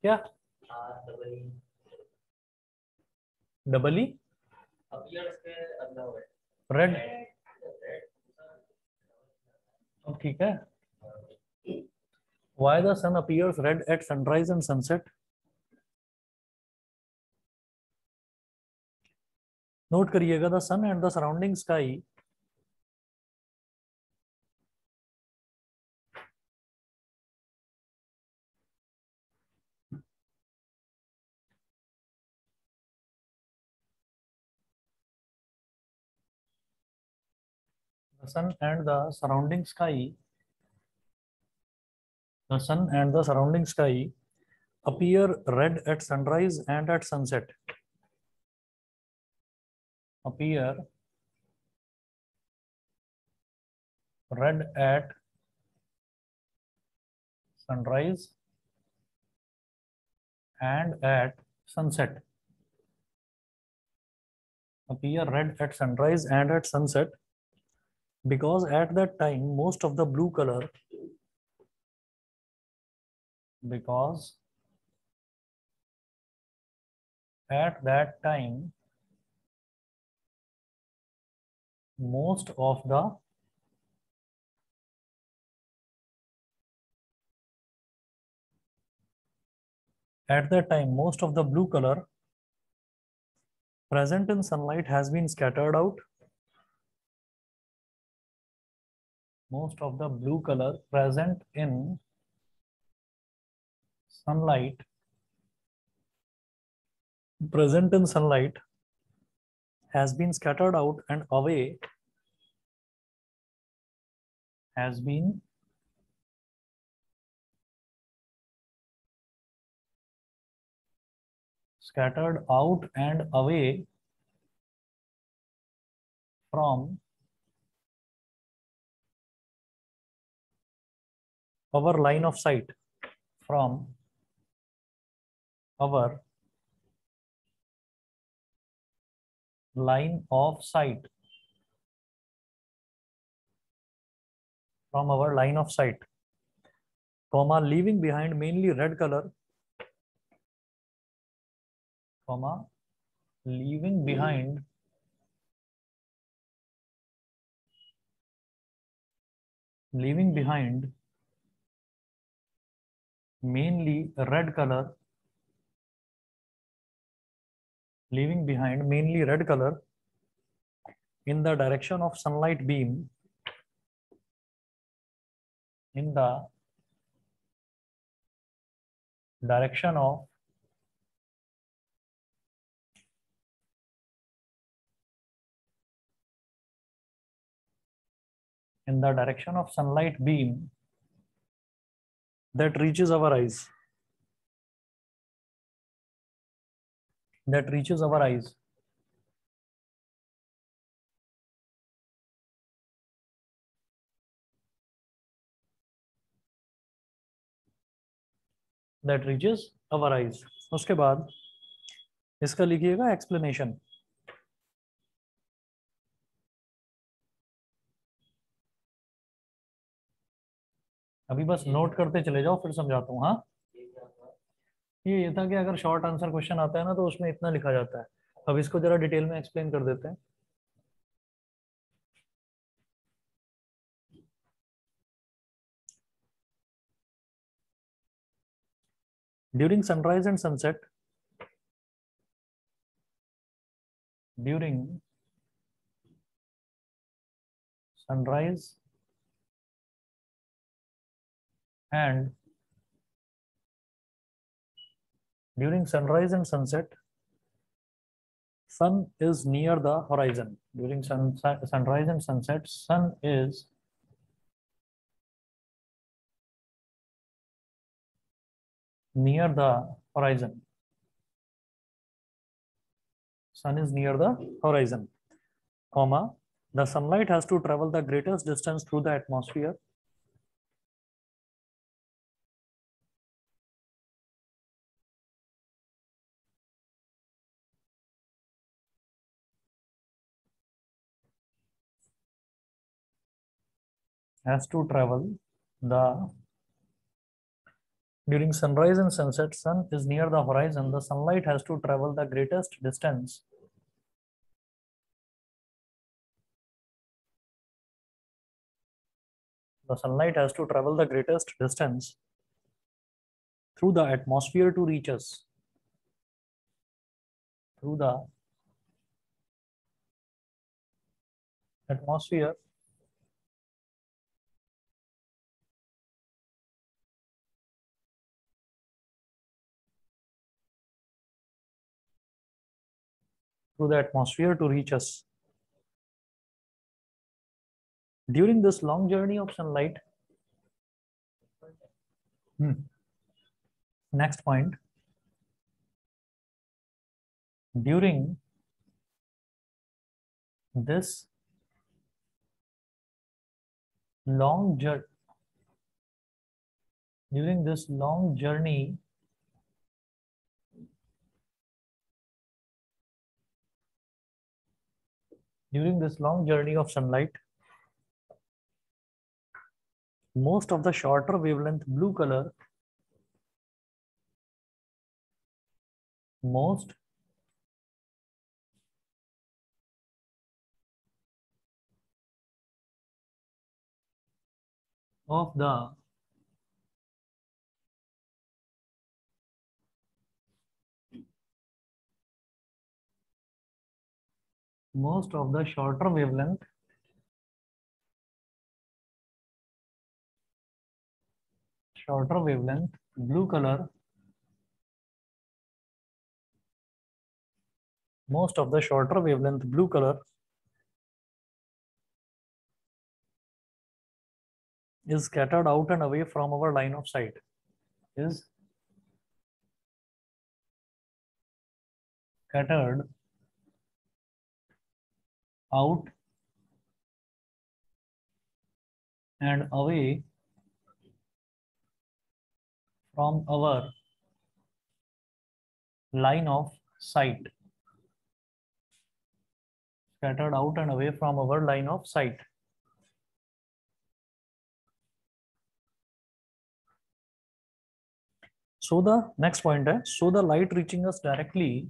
क्या double double E red? अब ठीक है. Why the sun appears red at sunrise and sunset? Note करिएगा, the sun and the surrounding sky the sun and the surrounding sky the sun and the surrounding sky appear red at sunrise and at sunset. Appear red at sunrise and at sunset. Appear red at sunrise and at sunset because at that time most of the blue color because at that time most of the at that time most of the blue color present in sunlight has been scattered out. Most of the blue color present in sunlight has been scattered out and away has been scattered out and away from our line of sight, from our line of sight, from our line of sight, comma, leaving behind mainly red color, comma, leaving behind mainly red color, leaving behind mainly red color in the direction of sunlight beam, in the direction of sunlight beam that reaches our eyes, that reaches our eyes. That reaches our eyes. उसके बाद इसका लिखिएगा explanation. अभी बस note करते चले जाओ, फिर समझाता हूँ. हाँ, ये था कि अगर शॉर्ट आंसर क्वेश्चन आता है ना तो उसमें इतना लिखा जाता है. अब इसको जरा डिटेल में एक्सप्लेन कर देते हैं. During sunrise and sunset, during sunrise and sunset, sun is near the horizon. During sunrise and sunset, sun is near the horizon. Sun is near the horizon, comma, the sunlight has to travel the greatest distance through the atmosphere. Has to travel the During sunrise and sunset, sun is near the horizon. The sunlight has to travel the greatest distance. The sunlight has to travel the greatest distance through the atmosphere to reach us. Through the atmosphere to reach us. During this long journey of sunlight, next point, during this long journey, during this long journey of sunlight, most of the shorter wavelength blue color, most of the shorter wavelength blue color, most of the shorter wavelength blue color is scattered out and away from our line of sight. Is scattered out and away from our line of sight. Scattered out and away from our line of sight. So the next point is, so the light reaching us directly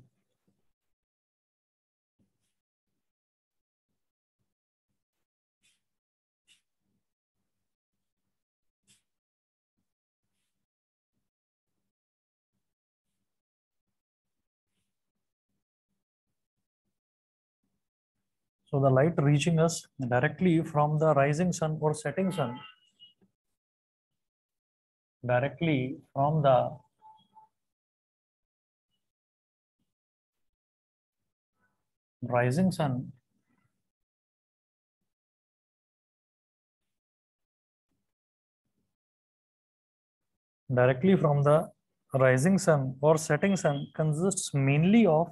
so the light reaching us directly from the rising sun or setting sun, directly from the rising sun or setting sun consists mainly of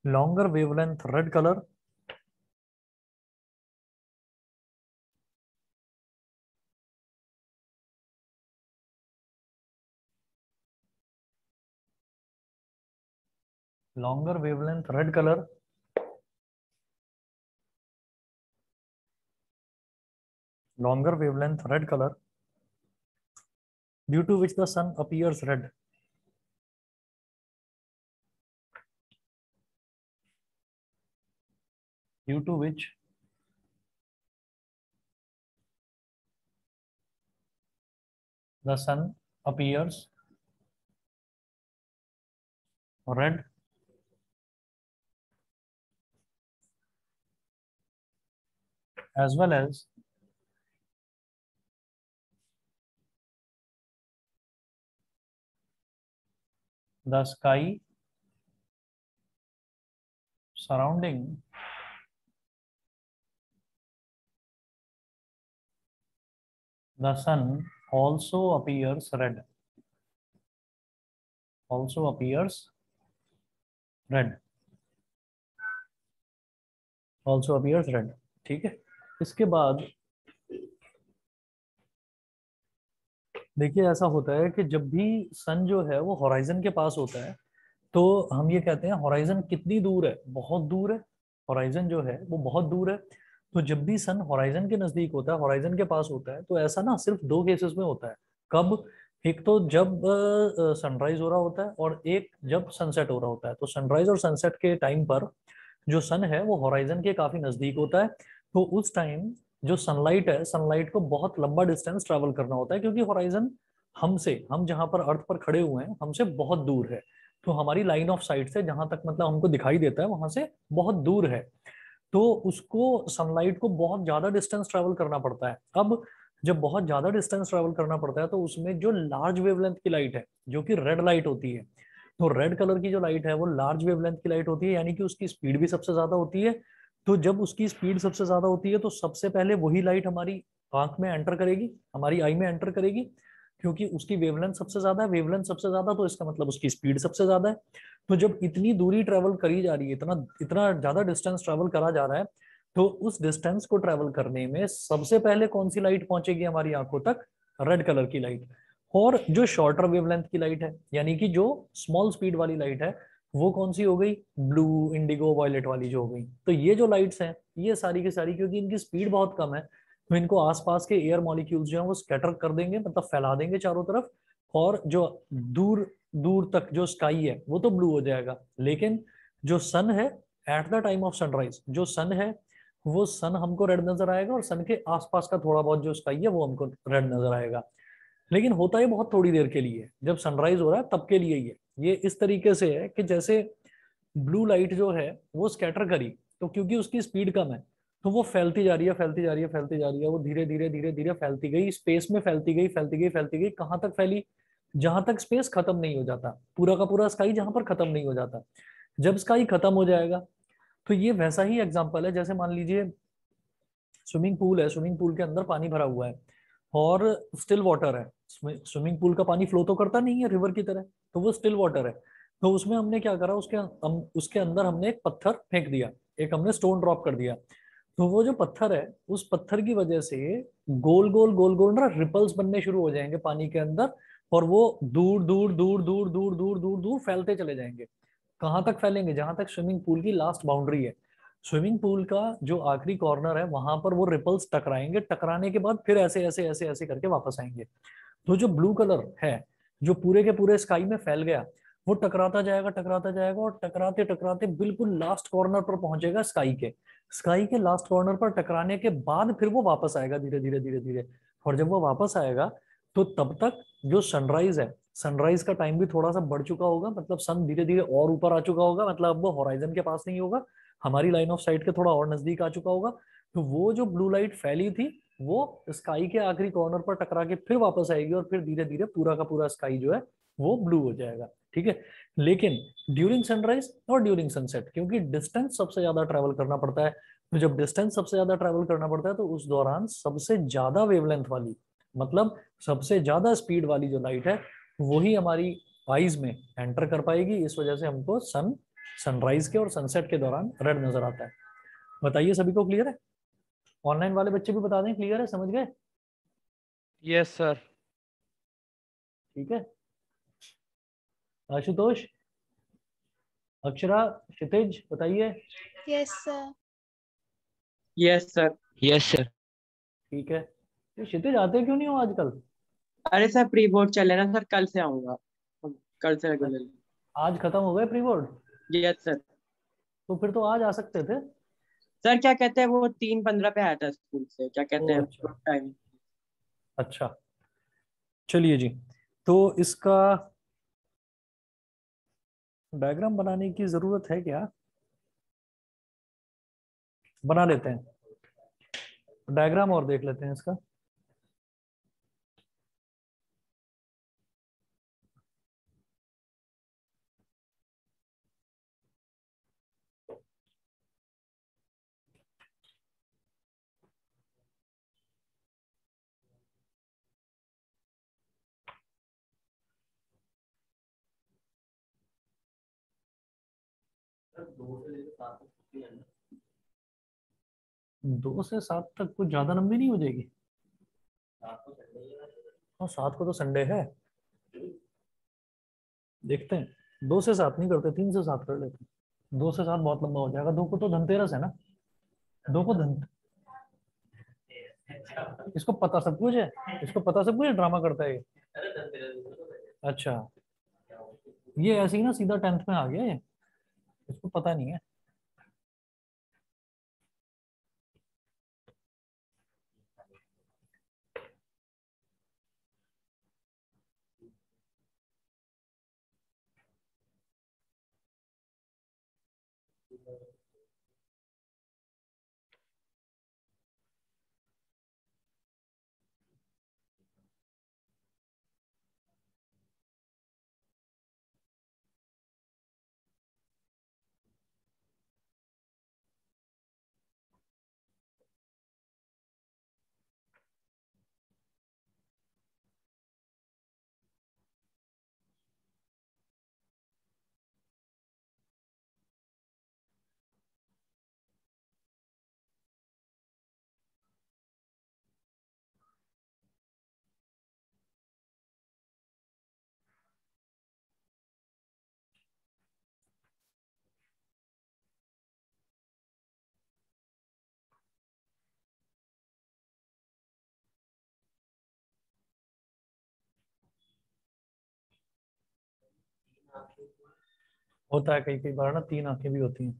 longer wavelength red color, longer wavelength red color, due to which the sun appears red. Due to which the sun appears red, as well as the sky surrounding the sun also appears red. ठीक है। इसके बाद देखिए ऐसा होता है कि जब भी सन जो है वो हॉराइजन के पास होता है तो हम ये कहते हैं हॉराइजन कितनी दूर है, बहुत दूर है, हॉराइजन जो है वो बहुत दूर है। तो जब भी सन हॉराइजन के नजदीक होता है, हॉराइजन के पास होता है, तो ऐसा ना सिर्फ दो केसेस में होता है। कब? एक तो जब सनराइज हो रहा होता है, और एक जब सनसेट हो रहा होता है। तो सनराइज और सनसेट के टाइम पर जो सन है वो हॉराइजन के काफी नजदीक होता है। तो उस टाइम जो सनलाइट है, सनलाइट को बहुत लंबा डिस्टेंस ट्रेवल करना होता है, क्योंकि हॉराइजन हमसे, हम जहां पर अर्थ पर खड़े हुए हैं, हमसे बहुत दूर है। तो हमारी लाइन ऑफ साइट से जहां तक मतलब हमको दिखाई देता है, वहां से बहुत दूर है। तो उसको, सनलाइट को बहुत ज्यादा डिस्टेंस ट्रेवल करना पड़ता है। अब जब बहुत ज्यादा डिस्टेंस ट्रेवल करना पड़ता है, तो उसमें जो लार्ज वेवलेंथ की लाइट है, जो कि रेड लाइट होती है, तो रेड कलर की जो लाइट है वो लार्ज वेवलेंथ की लाइट होती है, यानी कि उसकी स्पीड भी सबसे ज्यादा होती है। तो जब उसकी स्पीड सबसे ज्यादा होती है, तो सबसे पहले वही लाइट हमारी आंख में एंटर करेगी, हमारी आई में एंटर करेगी, क्योंकि उसकी वेवलेंथ सबसे ज्यादा है। वेवलेंथ सबसे ज्यादा, तो इसका मतलब उसकी स्पीड सबसे ज्यादा है। तो जब इतनी दूरी ट्रेवल करी जा रही है, इतना इतना ज्यादा डिस्टेंस ट्रेवल करा जा रहा है, तो उस डिस्टेंस को ट्रेवल करने में सबसे पहले कौन सी लाइट पहुंचेगी हमारी आंखों तक? रेड कलर की लाइट। और जो शॉर्टर वेवलेंथ की लाइट है, यानी कि जो स्मॉल स्पीड वाली लाइट है, वो कौन सी हो गई? ब्लू, इंडिगो, वॉयलेट वाली जो हो गई। तो ये जो लाइट्स हैं, ये सारी की सारी, क्योंकि इनकी स्पीड बहुत कम है, तो इनको आसपास के एयर मॉलिक्यूल्स जो है वो स्कैटर कर देंगे, मतलब फैला देंगे चारों तरफ। और जो दूर दूर तक जो स्काई है वो तो ब्लू हो जाएगा, लेकिन जो सन है, at the time of sunrise जो सन है, वो सन हमको रेड नजर आएगा, और सन के आसपास का थोड़ा बहुत जो स्काई है वो हमको रेड नजर आएगा। लेकिन होता है बहुत थोड़ी देर के लिए, जब सनराइज हो रहा है तब के लिए ही है। ये इस तरीके से है कि जैसे ब्लू लाइट जो है वो स्कैटर करी, तो क्योंकि उसकी स्पीड कम है, तो वो फैलती जा रही है, फैलती जा रही है, फैलती जा रही है, वो धीरे धीरे धीरे धीरे फैलती गई, स्पेस में फैलती गई, फैलती गई, फैलती गई, कहाँ तक फैली? जहां तक स्पेस खत्म नहीं हो जाता, पूरा का पूरा स्काई जहां पर खत्म नहीं हो जाता। जब स्काई खत्म हो जाएगा, तो ये वैसा ही एग्जांपल है, जैसे मान लीजिए स्विमिंग पूल है, स्विमिंग पूल के अंदर पानी भरा हुआ है, और स्टिल वाटर है। स्विमिंग पूल का पानी फ्लो तो करता नहीं है रिवर की तरह, तो वो स्टिल वाटर है। तो उसमें हमने क्या करा, उसके अंदर हमने एक पत्थर फेंक दिया, एक हमने स्टोन ड्रॉप कर दिया। तो वो जो पत्थर है, उस पत्थर की वजह से गोल गोल गोल गोल ना रिपल्स बनने शुरू हो जाएंगे पानी के अंदर, और वो दूर दूर दूर दूर दूर दूर दूर दूर फैलते चले जाएंगे। कहाँ तक फैलेंगे? जहां तक स्विमिंग पूल की लास्ट बाउंड्री है। स्विमिंग पूल का जो आखिरी कॉर्नर है, वहां पर वो रिपल्स टकराएंगे, टकराने के बाद फिर ऐसे ऐसे ऐसे ऐसे करके वापस आएंगे। तो जो ब्लू कलर है, जो पूरे के पूरे स्काई में फैल गया, वो टकराता जाएगा, और टकराते टकराते बिल्कुल लास्ट कॉर्नर पर पहुंचेगा स्काई के। स्काई के लास्ट कॉर्नर पर टकराने के बाद फिर वो वापस आएगा धीरे धीरे धीरे धीरे। और जब वो वापस आएगा, तो तब तक जो सनराइज है, सनराइज का टाइम भी थोड़ा सा बढ़ चुका होगा, मतलब सन धीरे धीरे और ऊपर आ चुका होगा, मतलब अब वो होराइजन के पास नहीं होगा, हमारी लाइन ऑफ साइट के थोड़ा और नजदीक आ चुका होगा। तो वो जो ब्लू लाइट फैली थी, वो स्काई के आखिरी कॉर्नर पर टकरा के फिर वापस आएगी, और फिर धीरे धीरे पूरा का पूरा स्काई जो है वो ब्लू हो जाएगा। ठीक है। लेकिन ड्यूरिंग सनराइज और ड्यूरिंग सनसेट, क्योंकि डिस्टेंस सबसे ज्यादा ट्रेवल करना पड़ता है, तो जब डिस्टेंस सबसे ज्यादा ट्रेवल करना पड़ता है, तो उस दौरान सबसे ज्यादा वेवलेंथ वाली, मतलब सबसे ज्यादा स्पीड वाली जो लाइट है, वही हमारी आईज में एंटर कर पाएगी। इस वजह से हमको सनराइज के और सनसेट के दौरान रेड नजर आता है। बताइए, सभी को क्लियर है? ऑनलाइन वाले बच्चे भी बता दें, क्लियर है, समझ गए? Yes sir. ठीक है। आशुतोष, अक्षरा, क्षितिज, बताइए। Yes sir. Yes sir. Yes sir. ठीक है। ये क्षितिज आते क्यों नहीं हो आजकल? अरे सर प्री बोर्ड चल रहे ना सर, कल से आऊंगा, कल से रेगुलर। आज खत्म हो गए प्री बोर्ड? Yes sir. तो फिर तो आज आ सकते थे। सर क्या कहते हैं, वो 3:15 पे आया था स्कूल से, क्या कहते ओ हैं अच्छा। टाइम। अच्छा, चलिए जी। तो इसका डायग्राम बनाने की जरूरत है क्या? बना लेते हैं, डायग्राम और देख लेते हैं इसका। दो से सात तक कुछ ज्यादा लंबी नहीं हो जाएगी? हाँ, सात को तो संडे है, देखते हैं। दो से सात नहीं करते, तीन से सात कर लेते। दो से सात बहुत लंबा हो जाएगा, दो को तो धनतेरस है ना। दो को धन, इसको पता सब कुछ है, इसको पता सब कुछ है, ड्रामा करता है ये। अच्छा, ये ऐसे ही ना सीधा टेंथ में आ गया ये, इसको पता नहीं है। होता है कई कई बार ना, तीन आंखें भी होती हैं।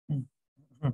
हम्म, हम्म,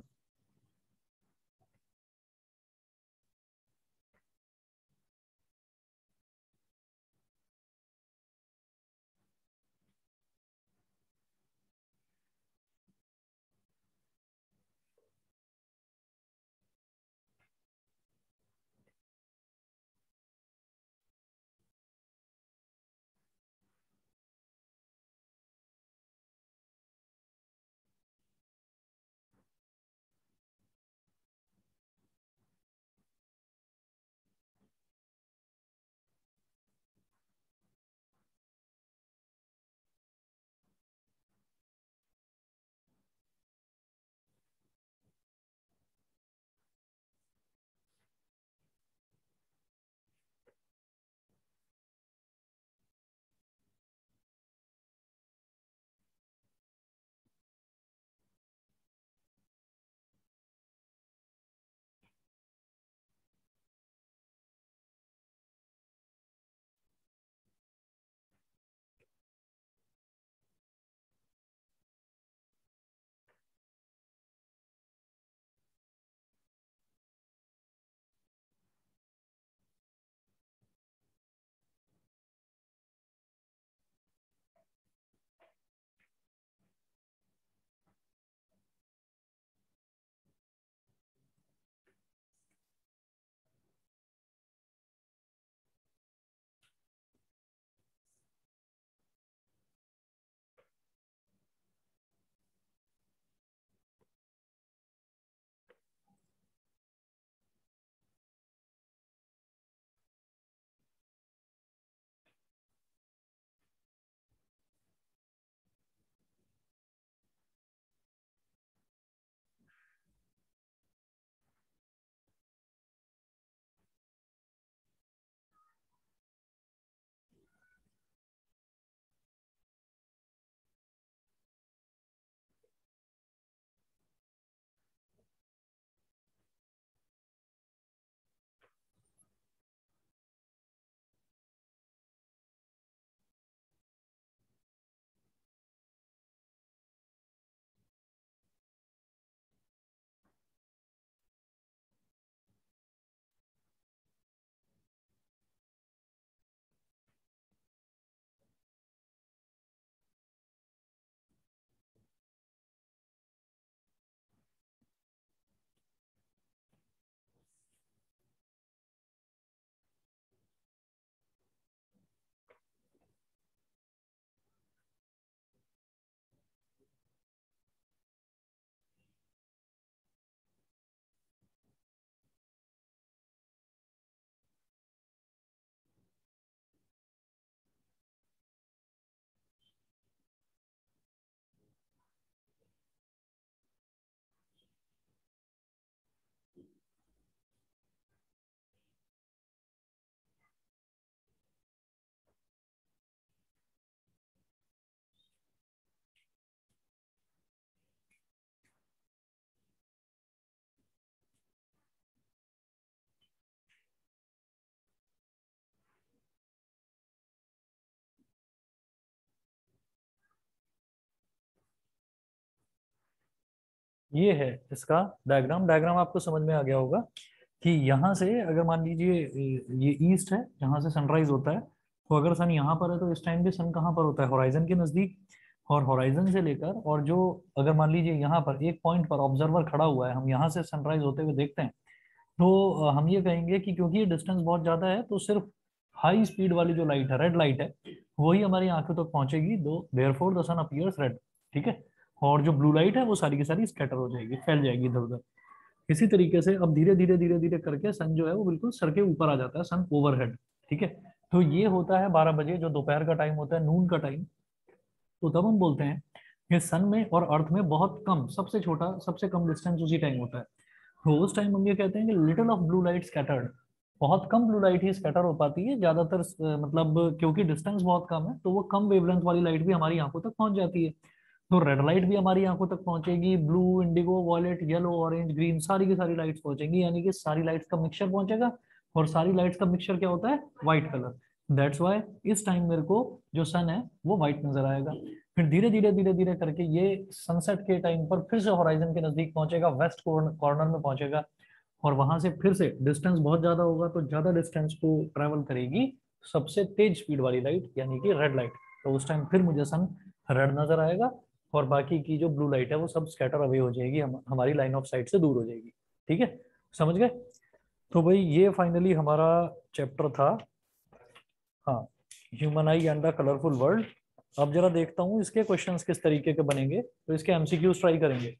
ये है इसका डायग्राम। डायग्राम आपको समझ में आ गया होगा कि यहाँ से अगर मान लीजिए ये ईस्ट है जहाँ से सनराइज होता है, तो अगर सन यहाँ पर है तो इस टाइम भी सन कहाँ पर होता है, होराइजन के नजदीक। और होराइजन से लेकर और जो अगर मान लीजिए यहाँ पर एक पॉइंट पर ऑब्जर्वर खड़ा हुआ है, हम यहाँ से सनराइज होते हुए देखते हैं, तो हम ये कहेंगे कि क्योंकि ये डिस्टेंस बहुत ज्यादा है तो सिर्फ हाई स्पीड वाली जो लाइट है, रेड लाइट है, वही हमारी आंखों तक पहुंचेगी, दो therefore the sun appears red. ठीक है। और जो ब्लू लाइट है वो सारी की सारी स्कैटर हो जाएगी, फैल जाएगी इधर उधर। इसी तरीके से अब धीरे धीरे करके सन जो है वो बिल्कुल सर के ऊपर आ जाता है, सन ओवरहेड। ठीक है। तो ये होता है 12 बजे, जो दोपहर का टाइम होता है, नून का टाइम। तो तब हम बोलते हैं कि सन में और अर्थ में बहुत कम, सबसे छोटा सबसे कम डिस्टेंस उसी टाइम होता है। तो उस टाइम हम ये कहते हैं कि little of blue light scattered, बहुत कम ब्लू लाइट ही स्कैटर हो पाती है ज्यादातर, मतलब क्योंकि डिस्टेंस बहुत कम है तो वो कम वेवलेंथ वाली लाइट भी हमारी आंखों तक पहुंच जाती है। तो रेड लाइट भी हमारी आंखों तक पहुंचेगी, blue, indigo, violet, yellow, orange, green, सारी की सारी लाइट्स पहुंचेंगी, यानी कि सारी लाइट्स का मिक्सचर पहुंचेगा। और सारी लाइट्स का मिक्सचर क्या होता है, व्हाइट कलर। दैट्स वाई इस टाइम मेरे को जो सन है वो व्हाइट नजर आएगा। फिर धीरे धीरे करके ये सनसेट के टाइम पर फिर से होराइजन के नजदीक पहुंचेगा, वेस्ट कॉर्नर में पहुंचेगा। और वहां से फिर से डिस्टेंस बहुत ज्यादा होगा, तो ज्यादा डिस्टेंस को ट्रेवल करेगी सबसे तेज स्पीड वाली लाइट, यानी कि रेड लाइट। तो उस टाइम फिर मुझे सन रेड नजर आएगा, और बाकी की जो ब्लू लाइट है वो सब स्कैटर अवे हो जाएगी, हमारी लाइन ऑफ साइट से दूर हो जाएगी। ठीक है, समझ गए। तो भाई ये फाइनली हमारा चैप्टर था, हाँ, human I and the colourful world. अब जरा देखता हूँ इसके क्वेश्चंस किस तरीके के बनेंगे, तो इसके एमसीक्यूज ट्राई करेंगे।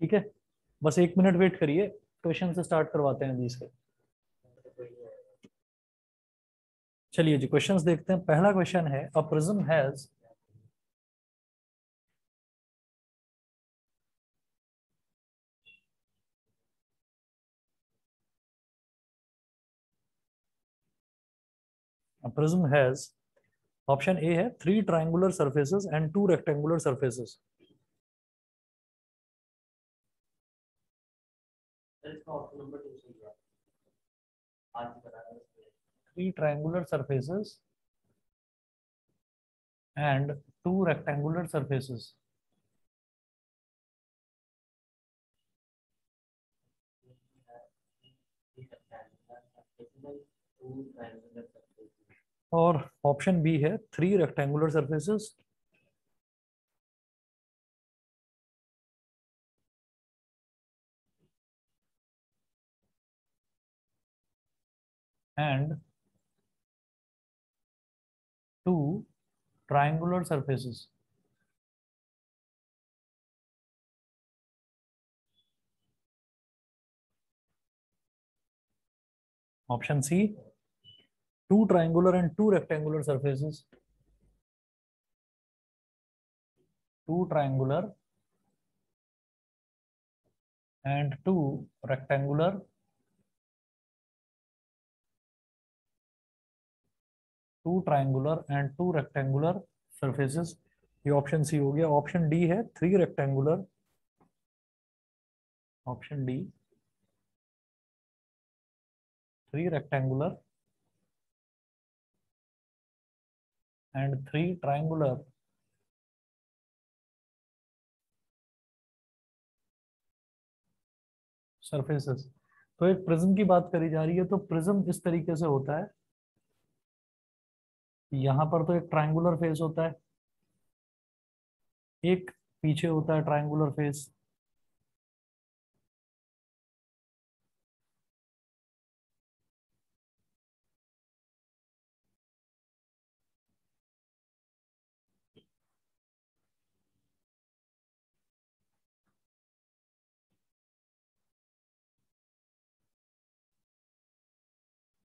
ठीक है, बस 1 मिनट वेट करिए, क्वेश्चन से स्टार्ट करवाते हैं जी इसके। चलिए जी क्वेश्चंस देखते हैं। पहला क्वेश्चन है, a prism has prism has, option A है 3 triangular surfaces and 2 rectangular surfaces. 3 triangular surfaces and 2 rectangular surfaces. और ऑप्शन बी है 3 rectangular surfaces and 2 triangular surfaces. Option C, 2 triangular and 2 rectangular surfaces. 2 triangular and 2 rectangular, 2 triangular and 2 rectangular surfaces. ये option C हो गया। Option D है 3 rectangular, option D 3 rectangular and 3 triangular surfaces. तो एक prism की बात करी जा रही है, तो प्रिज्म इस तरीके से होता है, यहाँ पर तो एक ट्रायंगुलर फेस होता है, एक पीछे होता है ट्रायंगुलर फेस,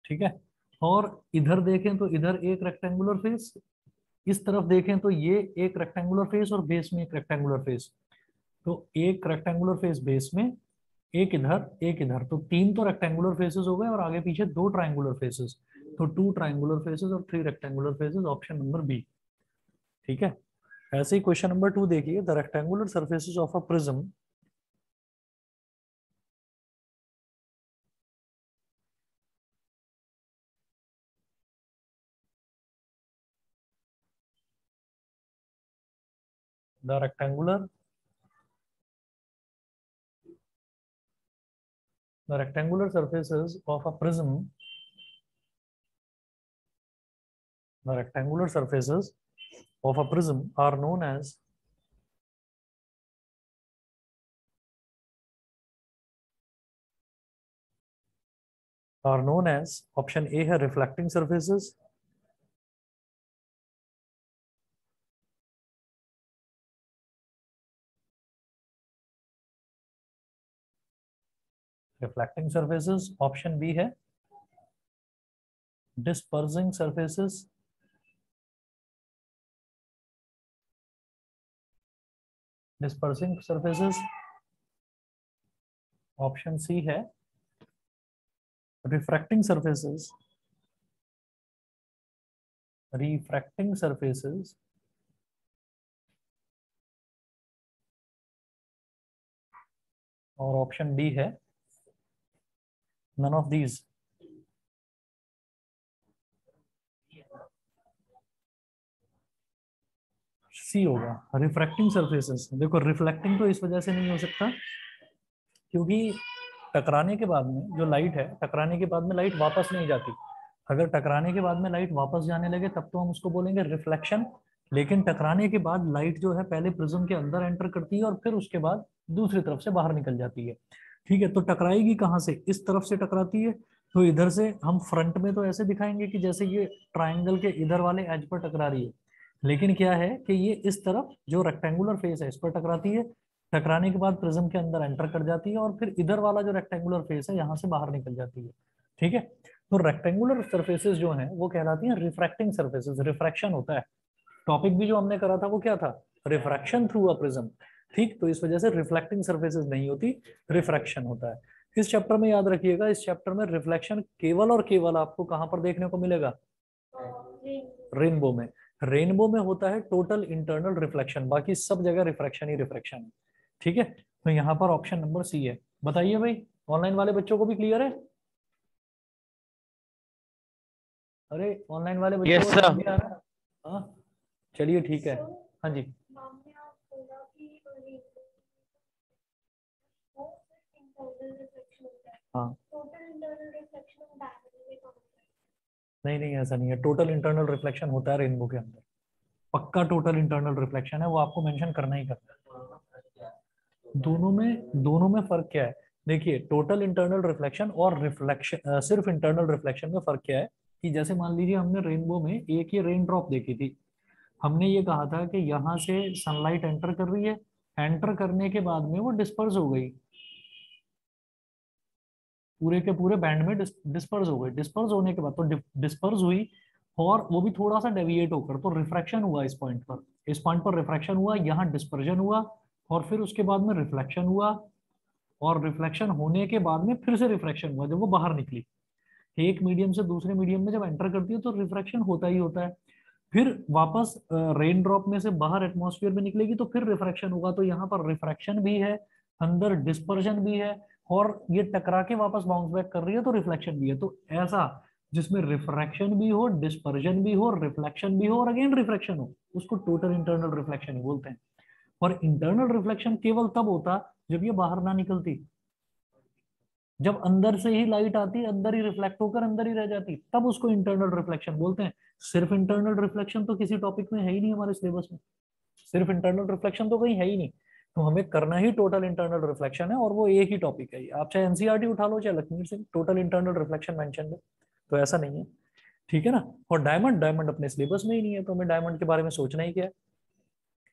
ठीक है। और इधर देखें तो इधर एक रेक्टेंगुलर फेस, इस तरफ देखें तो ये एक रेक्टेंगुलर फेस, और बेस में एक रेक्टेंगुलर फेस। तो एक रेक्टेंगुलर फेस बेस में, एक इधर एक इधर, तो 3 तो रेक्टेंगुलर फेसेस हो गए, और आगे पीछे 2 ट्रायंगुलर फेसेस। तो 2 ट्रायंगुलर फेसेस और 3 rectangular faces, option number B. ठीक है। ऐसे ही क्वेश्चन नंबर 2 देखिए, the rectangular surfaces of a prism, the rectangular The rectangular surfaces of a prism, the rectangular surfaces of a prism are known as option A है reflecting surfaces, option B है dispersing surfaces, option C है refracting surfaces, और option D है none of these. सी होगा refracting surfaces. देखो reflecting तो इस वजह से नहीं हो सकता क्योंकि टकराने के बाद में जो लाइट है, टकराने के बाद में लाइट वापस नहीं जाती। अगर टकराने के बाद में लाइट वापस जाने लगे तब तो हम उसको बोलेंगे रिफ्लेक्शन। लेकिन टकराने के बाद लाइट जो है पहले प्रिज्म के अंदर एंटर करती है और फिर उसके बाद दूसरी तरफ से बाहर निकल जाती है। ठीक है, तो टकराएगी कहाँ से? इस तरफ से टकराती है। तो इधर से हम फ्रंट में तो ऐसे दिखाएंगे कि जैसे ये ट्राइंगल के इधर वाले एज पर टकरा रही है, लेकिन क्या है कि ये इस तरफ जो रेक्टेंगुलर फेस है इस पर टकराती है। टकराने के बाद प्रिज्म के अंदर एंटर कर जाती है और फिर इधर वाला जो रेक्टेंगुलर फेस है यहाँ से बाहर निकल जाती है। ठीक है, तो रेक्टेंगुलर सरफेसेस जो हैं वो कहलाती हैं रिफ्रैक्टिंग सरफेसेस। रिफ्रैक्शन होता है, टॉपिक भी जो हमने करा था वो क्या था? Refraction through a prism. ठीक, तो इस वजह से रिफ्लेक्टिंग सरफेसेस नहीं होती, रिफ्रैक्शन होता है। इस चैप्टर में याद रखिएगा, इस चैप्टर में रिफ्लेक्शन केवल और केवल आपको कहां पर देखने को मिलेगा? रेनबो में। रेनबो में होता है टोटल इंटरनल रिफ्लेक्शन, बाकी सब जगह रिफ्रैक्शन ही रिफ्रैक्शन है। ठीक है, तो यहाँ पर ऑप्शन नंबर सी है। बताइए भाई, ऑनलाइन वाले बच्चों को भी क्लियर है? अरे ऑनलाइन वाले बच्चों यस को सर। समझ में आ रहा है? हाँ, चलिए ठीक है। हाँ जी। हाँ, नहीं नहीं ऐसा नहीं है, टोटल इंटरनल रिफ्लेक्शन होता है रेनबो के अंदर। पक्का टोटल इंटरनल रिफ्लेक्शन है, वो आपको मेंशन करना ही करना है। दोनों में फर्क क्या है? देखिए, टोटल इंटरनल रिफ्लेक्शन और रिफ्लेक्शन, सिर्फ इंटरनल रिफ्लेक्शन में फर्क क्या है कि जैसे मान लीजिए हमने रेनबो में एक ये रेन ड्रॉप देखी थी। हमने ये कहा था कि यहाँ से सनलाइट एंटर कर रही है, एंटर करने के बाद में वो डिस्पर्स हो गई, पूरे के पूरे बैंड में डिस्पर्स हो गई। डिस्पर्स होने के बाद तो डिस्पर्स हुई और वो भी थोड़ा सा डेविएट होकर, तो रिफ्रैक्शन हुआ इस पॉइंट पर। इस पॉइंट पर रिफ्रैक्शन हुआ, यहाँ डिस्पर्जन हुआ और फिर उसके बाद में रिफ्लेक्शन हुआ। और रिफ्लेक्शन होने के बाद में फिर से रिफ्रैक्शन हुआ जब वो बाहर निकली। एक मीडियम से दूसरे मीडियम में जब एंटर करती है तो रिफ्रैक्शन होता ही होता है। फिर वापस रेन ड्रॉप में से बाहर एटमॉस्फेयर में निकलेगी तो फिर रिफ्रैक्शन होगा। तो यहाँ पर रिफ्रैक्शन भी है, अंदर डिस्पर्जन भी है, और ये टकरा के वापस बाउंस बैक कर रही है तो रिफ्लेक्शन भी है। तो ऐसा जिसमें रिफ्रैक्शन भी हो, डिस्पर्जन भी हो, रिफ्लेक्शन भी हो और अगेन रिफ्लेक्शन हो, उसको टोटल इंटरनल रिफ्लेक्शन ही बोलते हैं। और इंटरनल रिफ्लेक्शन केवल तब होता जब ये बाहर ना निकलती। जब अंदर से ही लाइट आती, अंदर ही रिफ्लेक्ट होकर अंदर ही रह जाती, तब उसको इंटरनल रिफ्लेक्शन बोलते हैं। सिर्फ इंटरनल रिफ्लेक्शन तो किसी टॉपिक में है ही नहीं हमारे सिलेबस में। सिर्फ इंटरनल रिफ्लेक्शन तो कहीं है ही नहीं। तो हमें करना ही टोटल इंटरनल रिफ्लेक्शन है, और वो एक ही टॉपिक है। आप चाहे एनसीईआरटी उठा लो चाहे Lakshmi Singh, total internal reflection mention है। तो ऐसा नहीं है, ठीक है ना। और डायमंड, डायमंड अपने सिलेबस में ही नहीं है, तो हमें डायमंड के बारे में सोचना ही क्या है।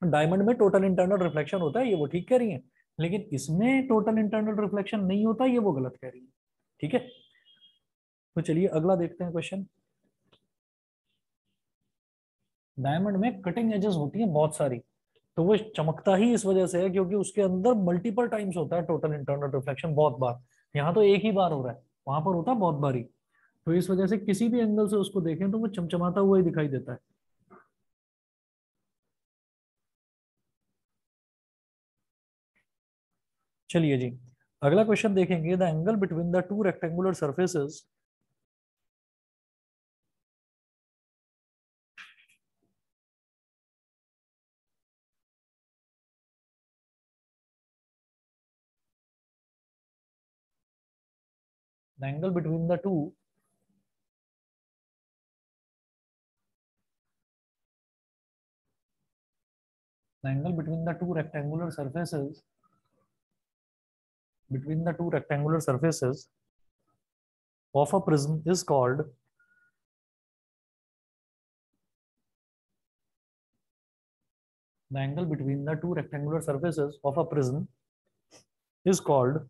डायमंड में टोटल इंटरनल रिफ्लेक्शन होता है, ये वो ठीक कह रही है, लेकिन इसमें टोटल इंटरनल रिफ्लेक्शन नहीं होता, ये वो गलत कह रही है। ठीक है, तो चलिए अगला देखते हैं क्वेश्चन। डायमंड में कटिंग एजेस होती है बहुत सारी, तो वो चमकता ही इस वजह से है क्योंकि उसके अंदर मल्टीपल टाइम्स होता है टोटल इंटरनल रिफ्लेक्शन, बहुत बार। यहाँ तो एक ही बार हो रहा है, वहां पर होता है बहुत बारी। तो इस वजह से किसी भी एंगल से उसको देखें तो वो चमचमाता हुआ ही दिखाई देता है। चलिए जी, अगला क्वेश्चन देखेंगे। The angle between the two rectangular surfaces the angle between the to the angle between the two rectangular surfaces of a prism is called the angle between the two rectangular surfaces of a prism is called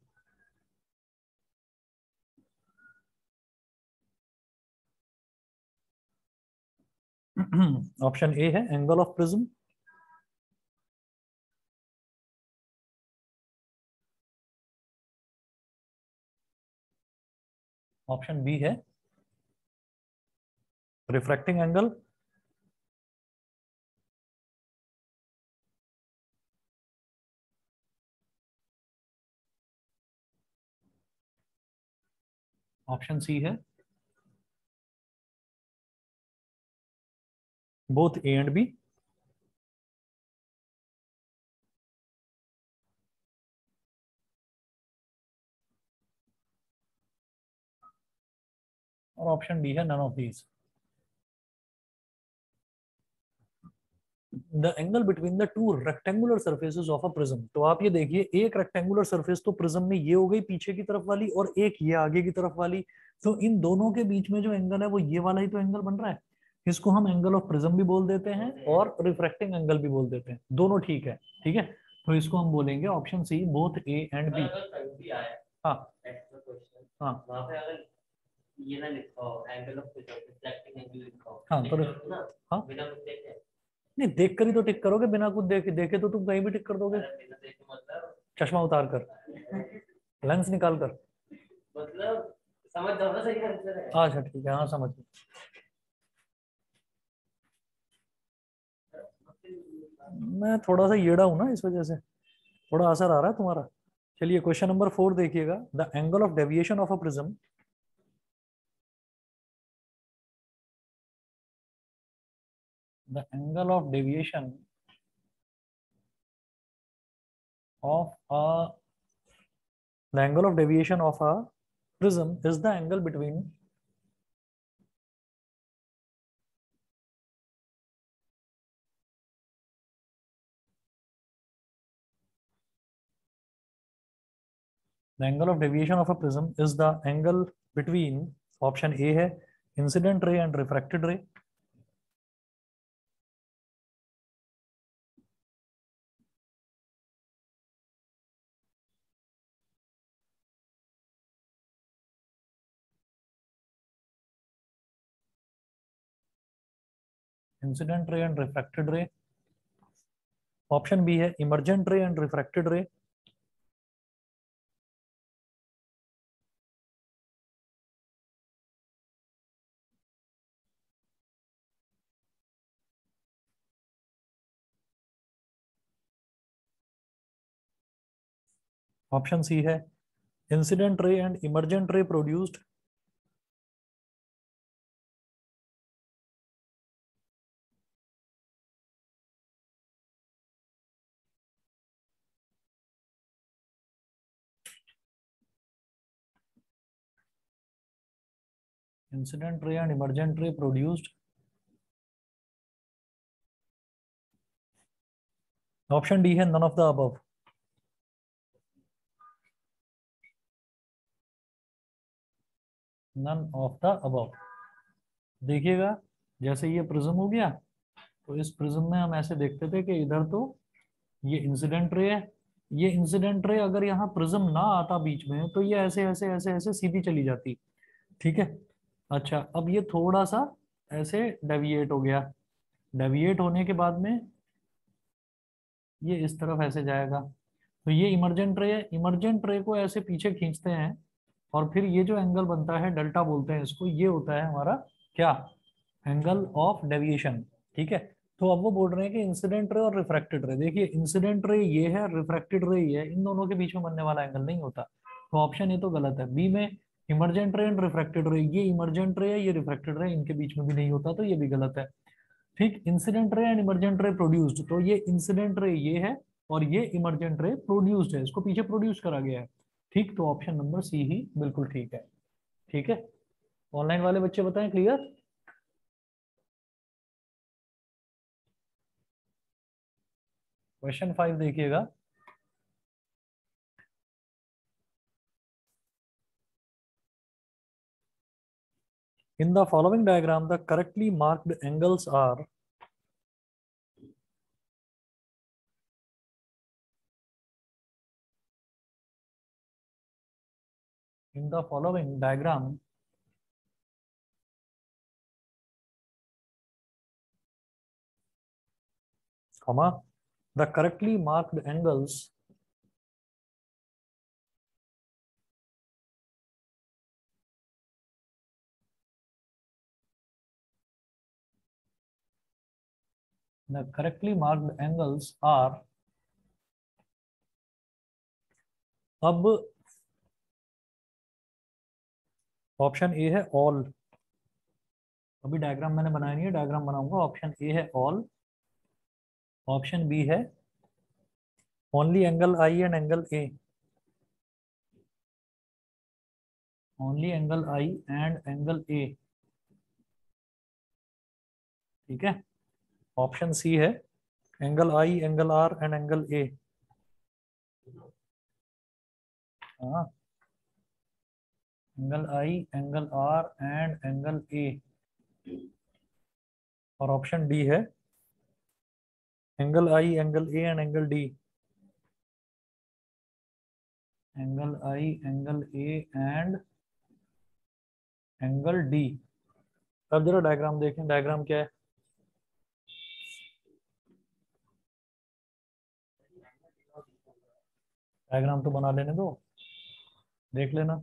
option A है angle of prism, option B है refracting angle, option C है both A and B, और option D है none of these. The angle between the two rectangular surfaces of a prism, तो आप ये देखिए एक रेक्टेंगुलर सरफेस तो प्रिज्म में ये हो गई पीछे की तरफ वाली और एक ये आगे की तरफ वाली, तो इन दोनों के बीच में जो एंगल है वो ये वाला ही तो एंगल बन रहा है। इसको हम एंगल ऑफ प्रिज्म भी बोल देते हैं और रिफ्रैक्टिंग एंगल भी बोल देते हैं, दोनों ठीक है। ठीक है, तो इसको हम बोलेंगे option C both A and B. हाँ हाँ ये ना लिखो एंगल ऑफ रिफ्लेक्टिंग एंगल लिखो। हाँ तो हाँ बिना कुछ देखे नहीं देख कर ही तो टिक करोगे, बिना कुछ देखे देखे तो तुम कहीं भी टिक कर दोगे। बिना देखे मतलब चश्मा उतार कर, लेंस निकाल कर, मतलब समझ जाओ ना सही आंसर है। अच्छा ठीक है, हाँ समझ गए। मैं थोड़ा सा येड़ा हूं ना, इस वजह से थोड़ा असर आ रहा है तुम्हारा। चलिए क्वेश्चन नंबर 4 देखिएगा। The angle of deviation of a prism, the angle of deviation of a the angle of deviation of a prism is the angle between the angle of deviation of a prism is the angle between option A है incident ray and refracted ray, incident ray and refracted ray, option B है emergent ray and refracted ray, option C है incident ray and emergent ray produced, incident ray and emergent ray produced, option D है none of the above. None of the above. देखिएगा जैसे ये prism हो गया, तो इस प्रिज्म में हम ऐसे देखते थे कि इधर तो ये इंसिडेंट रे है, ये इंसिडेंट रे अगर यहाँ प्रिज्म ना आता बीच में तो ये ऐसे ऐसे ऐसे ऐसे सीधी चली जाती। ठीक है, अच्छा अब ये थोड़ा सा ऐसे डेविएट हो गया, डेविएट होने के बाद में ये इस तरफ ऐसे जाएगा, तो ये इमर्जेंट रे है। इमर्जेंट रे को ऐसे पीछे खींचते हैं और फिर ये जो एंगल बनता है डेल्टा बोलते हैं इसको, ये होता है हमारा क्या, एंगल ऑफ डेविएशन। ठीक है, तो अब वो बोल रहे हैं कि इंसिडेंट रे और रिफ्रैक्टेड रे, देखिए इंसिडेंट रे ये है, रिफ्रैक्टेड रे ये है, इन दोनों के बीच में बनने वाला एंगल नहीं होता, तो ऑप्शन ये तो गलत है। बी में इमर्जेंट रे एंड रिफ्रैक्टेड रे, ये इमर्जेंट रे है ये रिफ्रैक्टेड रे, इनके बीच में भी नहीं होता, तो ये भी गलत है। ठीक, incident ray and emergent ray produced, तो ये इंसिडेंट रे ये है और ये इमर्जेंट रे प्रोड्यूस्ड है, इसको पीछे प्रोड्यूस करा गया है। ठीक, तो ऑप्शन नंबर सी ही बिल्कुल ठीक है। ठीक है, ऑनलाइन वाले बच्चे बताएं क्लियर। क्वेश्चन 5 देखिएगा। In the following diagram, the correctly marked angles are in the following diagram comma the correctly marked angles are, अब ऑप्शन ए है ऑल, अभी डायग्राम मैंने बनाया नहीं है, डायग्राम बनाऊंगा। ऑप्शन ए है ऑल, ऑप्शन बी है only angle I and angle A, only angle I and angle A, ठीक है। ऑप्शन सी है angle I, angle R and angle A. हाँ, angle I, angle R and angle A. और option D है angle I, angle A and angle D, angle I, angle A and angle D. अब जरा diagram देखें, diagram क्या है। Diagram तो बना लेने दो, देख लेना।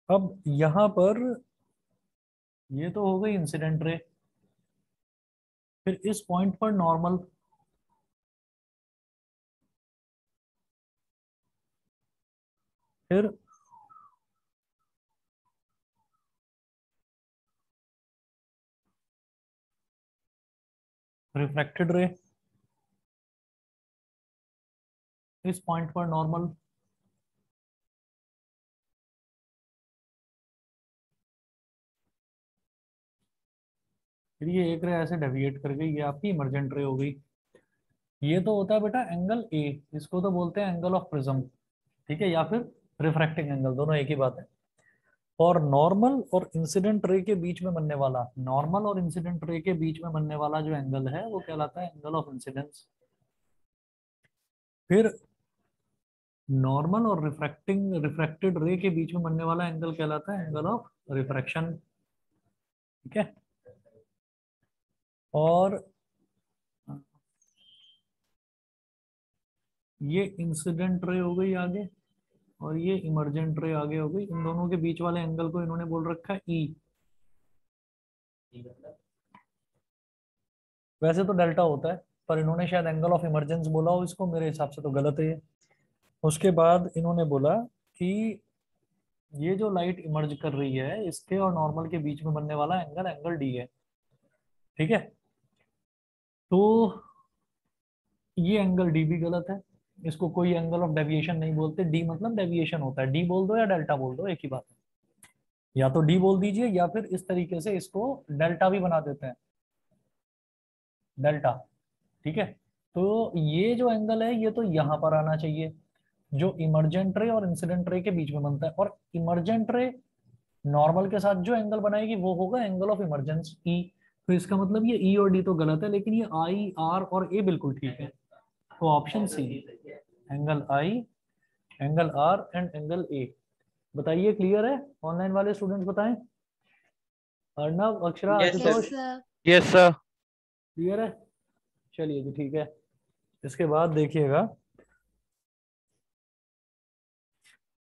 अब यहां पर ये तो हो गई इंसिडेंट रे, फिर इस पॉइंट पर नॉर्मल, फिर रिफ्रैक्टेड रे, इस पॉइंट पर नॉर्मल, फिर ये एक रे ऐसे डेविएट कर गई, ये आपकी इमर्जेंट रे हो गई। ये तो होता है बेटा एंगल ए, इसको तो बोलते हैं एंगल ऑफ प्रिज्म, ठीक है, या फिर रिफ्रैक्टिंग एंगल, दोनों एक ही बात है। और नॉर्मल और इंसिडेंट रे के बीच में बनने वाला, नॉर्मल और इंसिडेंट रे के बीच में बनने वाला जो एंगल है वो कहलाता है एंगल ऑफ इंसिडेंस। फिर नॉर्मल और रिफ्रैक्टेड रे के बीच में बनने वाला एंगल कहलाता है एंगल ऑफ रिफ्रैक्शन, ठीक है। और ये इंसिडेंट रे हो गई आगे, और ये इमर्जेंट रे आगे हो गई। इन दोनों के बीच वाले एंगल को इन्होंने बोल रखा है ई। वैसे तो डेल्टा होता है, पर इन्होंने शायद एंगल ऑफ इमरजेंस बोला हो इसको, मेरे हिसाब से तो गलत है ये। उसके बाद इन्होंने बोला कि ये जो लाइट इमर्ज कर रही है इसके और नॉर्मल के बीच में बनने वाला एंगल एंगल डी है, ठीक है। तो ये एंगल डी भी गलत है, इसको कोई एंगल ऑफ डेविएशन नहीं बोलते। डी मतलब डेविएशन होता है, डी बोल दो या डेल्टा बोल दो, एक ही बात है। या तो डी बोल दीजिए या फिर इस तरीके से इसको डेल्टा भी बना देते हैं, डेल्टा, ठीक है। तो ये जो एंगल है ये तो यहाँ पर आना चाहिए, जो इमर्जेंट रे और इंसिडेंट रे के बीच में बनता है। और इमर्जेंट रे नॉर्मल के साथ जो एंगल बनाएगी वो होगा एंगल ऑफ इमरजेंस ई। तो इसका मतलब ये ई और डी तो गलत है, लेकिन ये आई, आर और ए बिल्कुल ठीक है। तो option C, angle I, angle R and angle A. बताइए क्लियर है, ऑनलाइन वाले स्टूडेंट्स बताएं। Arnav, Akshara, Yes, sir. Ashutosh, yes sir. Clear है। चलिए जी ठीक है। इसके बाद देखिएगा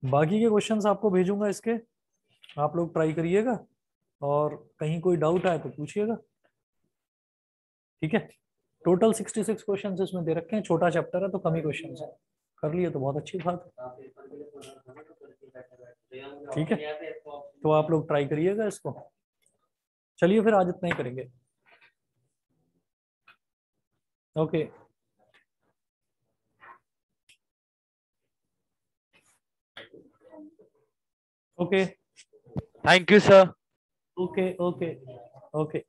बाकी के क्वेश्चंस आपको भेजूंगा इसके, आप लोग ट्राई करिएगा, और कहीं कोई डाउट आए तो पूछिएगा, ठीक है। टोटल 66 क्वेश्चंस इसमें दे रखे हैं, छोटा चैप्टर है तो कम ही क्वेश्चंस है, कर लिए तो बहुत अच्छी बात है, ठीक है। तो आप लोग ट्राई करिएगा इसको। चलिए फिर आज इतना ही करेंगे। Okay okay thank you sir. Okay okay okay